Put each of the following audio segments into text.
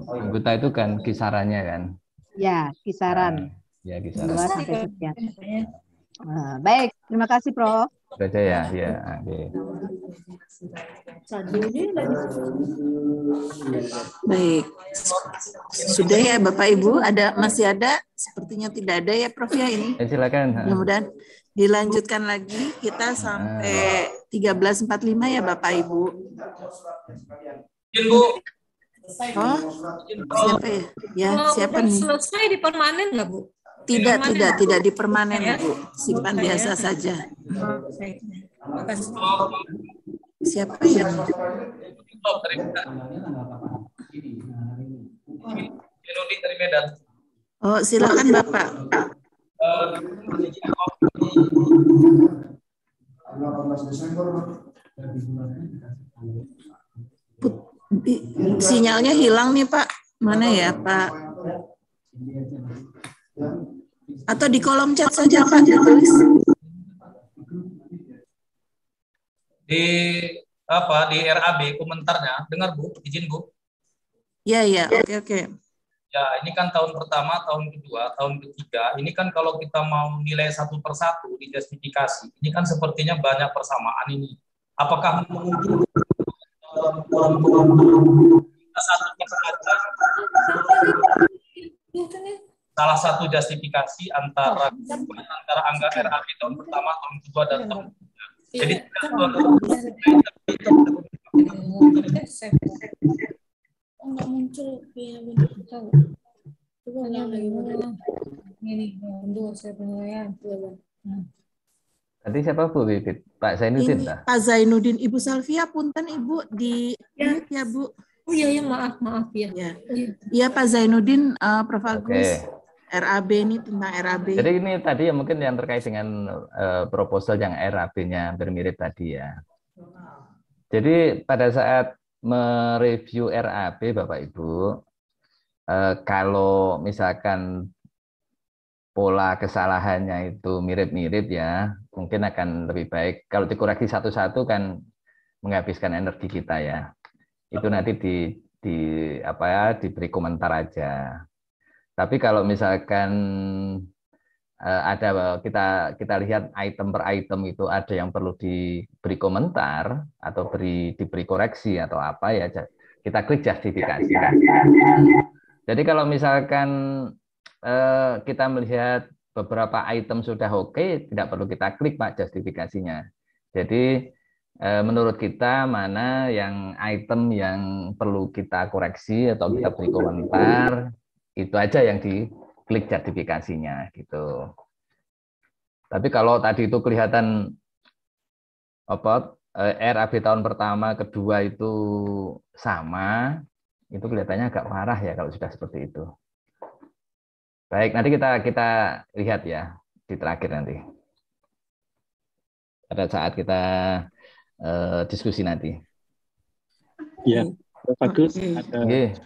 Anggota itu kan kisarannya kan. Ya, Nah, kisaran ya 2 kisaran. sampai sekian. Nah, baik, terima kasih, Prof. Itu aja ya, ya. Oke. Baik, sudah ya Bapak Ibu, masih ada? Sepertinya tidak ada ya Prof ya ini. Silakan. Mudah-mudahan dilanjutkan lagi kita sampai 13.45 ya Bapak Ibu. Izin, Bu. Oh, siapa ya? Ya, siapa nih? Selesai di permanen nggak Bu? Tidak dipermanen Bu. Simpan biasa saja. Terima kasih. Siapa yang? Nudi dari Medan. Oh, silakan Bapak. Sinyalnya hilang nih Pak. Mana ya Pak? Atau di kolom chat saja Pak ditulis. Di RAB komentarnya, dengar Bu, izin Bu. Ya, oke. Ya, ini kan tahun pertama, tahun kedua, tahun ketiga. Ini kan kalau kita mau nilai satu persatu di justifikasi, ini kan sepertinya banyak persamaan ini. Apakah mengunjung salah satu justifikasi antara angka RAB tahun pertama, tahun kedua, dan tahun ketiga. Jadi nggak muncul tahu. Coba ini dua saya penilaian. Tadi siapa Bu Bibit? Pak Zainuddin lah. Pak Zainuddin, Ibu Salvia, punten Ibu di mute ya Bu. Oh iya maaf ya. Iya Pak Zainuddin, Prof Agus. Oke. RAB ini tentang RAB. Jadi ini tadi ya mungkin yang terkait dengan proposal yang RAB-nya hampir mirip tadi ya. Jadi pada saat mereview RAB Bapak Ibu, kalau misalkan pola kesalahannya itu mirip-mirip ya, mungkin akan lebih baik kalau dikoreksi satu-satu kan menghabiskan energi kita ya. Itu nanti diberi komentar aja. Tapi kalau misalkan ada kita lihat item per item itu ada yang perlu diberi komentar atau diberi koreksi atau apa ya, kita klik justifikasi. Jadi kalau misalkan kita melihat beberapa item sudah oke, tidak perlu kita klik Pak justifikasinya. Jadi menurut kita mana yang item yang perlu kita koreksi atau kita beri komentar, itu aja yang diklik justifikasinya gitu. Tapi kalau tadi itu kelihatan RAB tahun pertama, kedua itu sama, itu kelihatannya agak parah ya kalau sudah seperti itu. Baik, nanti kita lihat ya di terakhir nanti. Pada saat kita diskusi nanti. Ya, bagus. Ada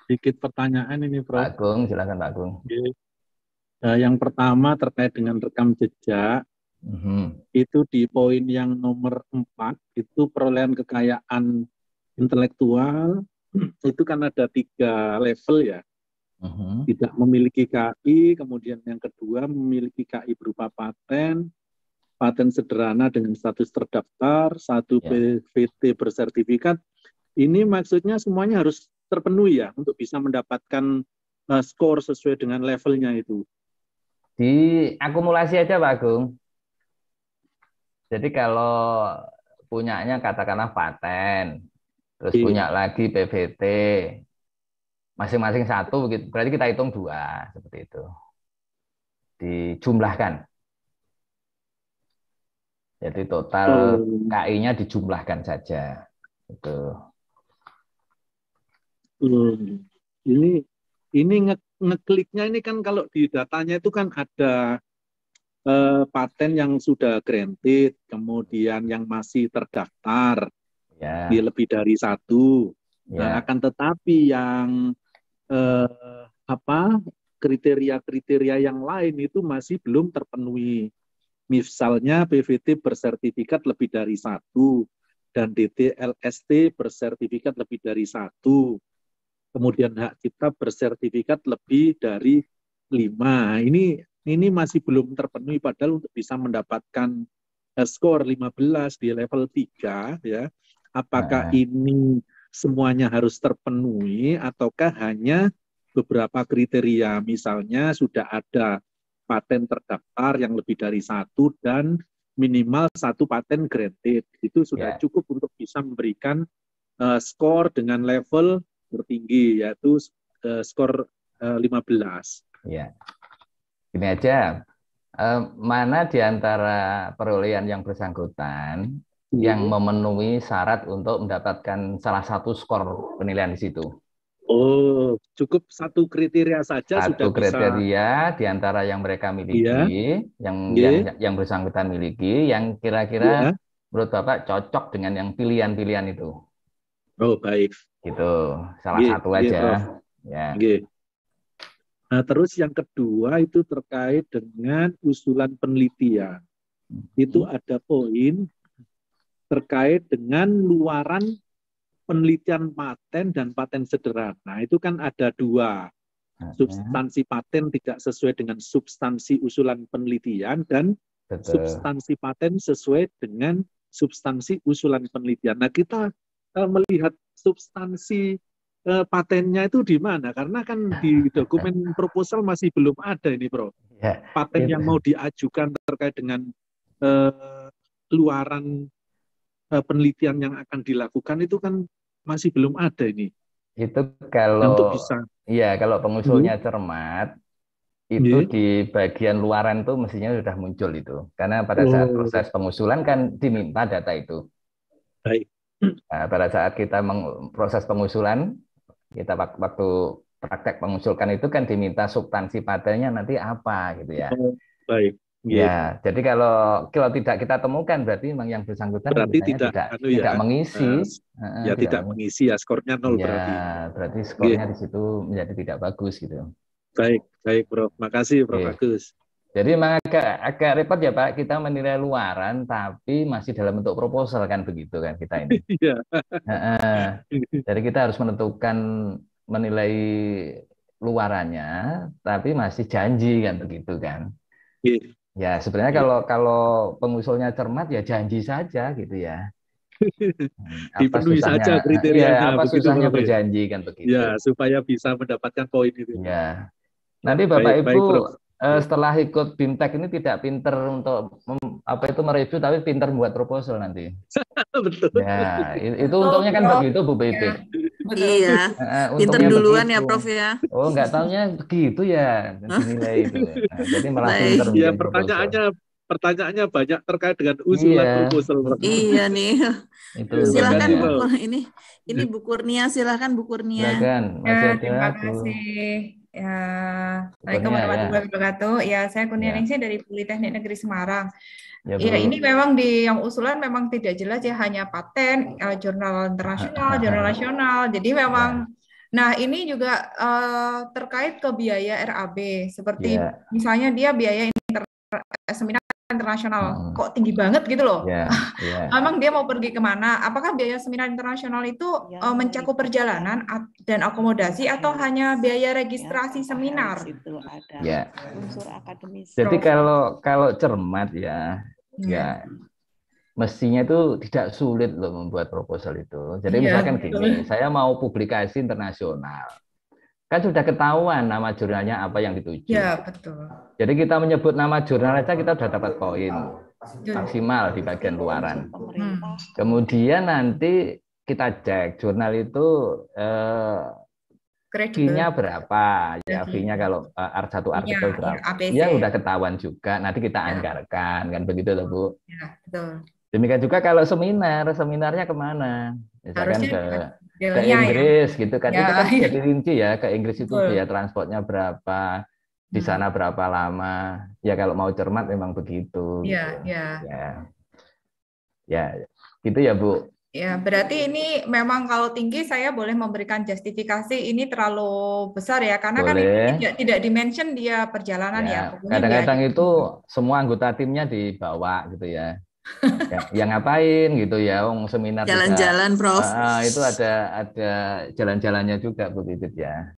sedikit pertanyaan ini, Prof. Pak Agung, silakan Pak Agung. Yang pertama terkait dengan rekam jejak, itu di poin yang nomor 4, itu perolehan kekayaan intelektual, itu kan ada 3 level ya. Tidak memiliki KI, kemudian yang kedua memiliki KI berupa paten sederhana dengan status terdaftar, 1 PVT bersertifikat. Ini maksudnya semuanya harus terpenuhi ya untuk bisa mendapatkan skor sesuai dengan levelnya itu. Di akumulasi aja Pak Agung. Jadi kalau punyanya katakanlah paten, terus punya lagi PVT, masing-masing 1, begitu. Berarti kita hitung 2 seperti itu. Dijumlahkan. Jadi total KI-nya dijumlahkan saja. Itu. Ini ngekliknya ini kan kalau di datanya itu kan ada paten yang sudah granted, kemudian yang masih terdaftar, di lebih dari 1. Nah, akan tetapi yang kriteria-kriteria yang lain itu masih belum terpenuhi. Misalnya PVT bersertifikat lebih dari 1 dan DTLST bersertifikat lebih dari 1. kemudian hak cipta bersertifikat lebih dari 5. Ini masih belum terpenuhi, padahal untuk bisa mendapatkan skor 15 di level 3 ya. Apakah ini semuanya harus terpenuhi ataukah hanya beberapa kriteria, misalnya sudah ada paten terdaftar yang lebih dari 1 dan minimal 1 paten granted, itu sudah cukup untuk bisa memberikan skor dengan level tertinggi, yaitu skor 15. Ya, ini aja, mana di antara perolehan yang bersangkutan yang memenuhi syarat untuk mendapatkan salah satu skor penilaian di situ? Oh, cukup 1 kriteria saja sudah Satu kriteria di antara yang mereka miliki, yang bersangkutan miliki, yang kira-kira menurut Bapak cocok dengan yang pilihan-pilihan itu. Oh, baik. Gitu, salah satu aja. Ya. Nah, terus yang kedua itu terkait dengan usulan penelitian. Itu ada poin terkait dengan luaran penelitian paten dan paten sederhana. Itu kan ada 2. Substansi paten tidak sesuai dengan substansi usulan penelitian dan substansi paten sesuai dengan substansi usulan penelitian. Nah, kita melihat substansi patennya itu di mana? Karena kan di dokumen proposal masih belum ada ini, Prof. Paten yang mau diajukan terkait dengan luaran penelitian yang akan dilakukan itu kan masih belum ada ini. Itu kalau untuk bisa. Iya, kalau pengusulnya cermat, itu di bagian luaran itu mestinya sudah muncul itu. Karena pada saat proses pengusulan kan diminta data itu. Baik. Nah, pada saat kita proses pengusulan, kita waktu praktek pengusulkan itu kan diminta substansi patennya nanti apa gitu ya. Baik. Ya, jadi kalau tidak kita temukan berarti memang yang bersangkutan berarti tidak mengisi. Tidak mengisi ya, skornya 0 berarti. Berarti skornya di situ menjadi tidak bagus gitu. Baik, Prof. Makasih Prof. Agus. Jadi memang agak repot ya Pak, kita menilai luaran tapi masih dalam bentuk proposal kan begitu kan kita ini. Iya. Jadi kita harus menilai luarannya tapi masih janji kan begitu kan. Ya sebenarnya kalau pengusulnya cermat ya janji saja gitu ya. Dipenuhi saja kriterianya. Apa susahnya berjanji kan begitu. Ya, supaya bisa mendapatkan poin itu. Ya. Nanti Bapak Ibu setelah ikut BIMTEK ini tidak pinter untuk mereview tapi pinter membuat proposal nanti. Betul. Ya, itu untungnya kan begitu Bu Pipit. Iya. Pinter duluan begitu. Ya Prof ya. Oh, nggak taunya begitu ya dinilai itu. Nah, jadi malah pinter. Ya, pertanyaannya banyak terkait dengan usulan proposal. Iya nih. Silakan Bu. Ini Bu Kurnia, silakan Bu Kurnia. Silakan. Terima kasih. Ya, Assalamualaikum warahmatullahi wabarakatuh. Ya, saya Kurnianingsih dari Politeknik Negeri Semarang. Ya, ini memang yang usulan memang tidak jelas ya, hanya paten, jurnal internasional, jurnal nasional. Jadi memang, nah ini juga terkait ke biaya RAB, seperti misalnya dia biaya seminar internasional, kok tinggi banget gitu loh. Memang dia mau pergi kemana? Apakah biaya seminar internasional itu mencakup perjalanan dan akomodasi atau hanya biaya registrasi seminar? Ya. Jadi kalau cermat ya mestinya itu tidak sulit loh membuat proposal itu. Jadi misalkan gini, saya mau publikasi internasional. Kan sudah ketahuan nama jurnalnya apa yang dituju. Ya, betul. Jadi kita menyebut nama jurnal saja kita sudah dapat poin maksimal di bagian luaran. Kemudian nanti kita cek jurnal itu fee-nya berapa? Ya, fee-nya kalau R1 artikel berapa? Ya udah ketahuan juga. Nanti kita anggarkan kan begitu loh Bu. Ya, betul. Demikian juga kalau seminarnya kemana? Misalkan ke Inggris gitu kan, itu kan jadi rinci ya, ke Inggris itu biaya transportnya berapa, di sana berapa lama, ya kalau mau cermat memang begitu. Ya, gitu ya Bu. Ya, berarti ini memang kalau tinggi saya boleh memberikan justifikasi ini terlalu besar ya, karena boleh. Kan ini tidak dimention dia perjalanan ya. Kadang-kadang itu semua anggota timnya dibawa gitu ya. yang ngapain gitu ya, seminar jalan-jalan, Prof. Itu ada jalan-jalannya juga Bu Titit ya.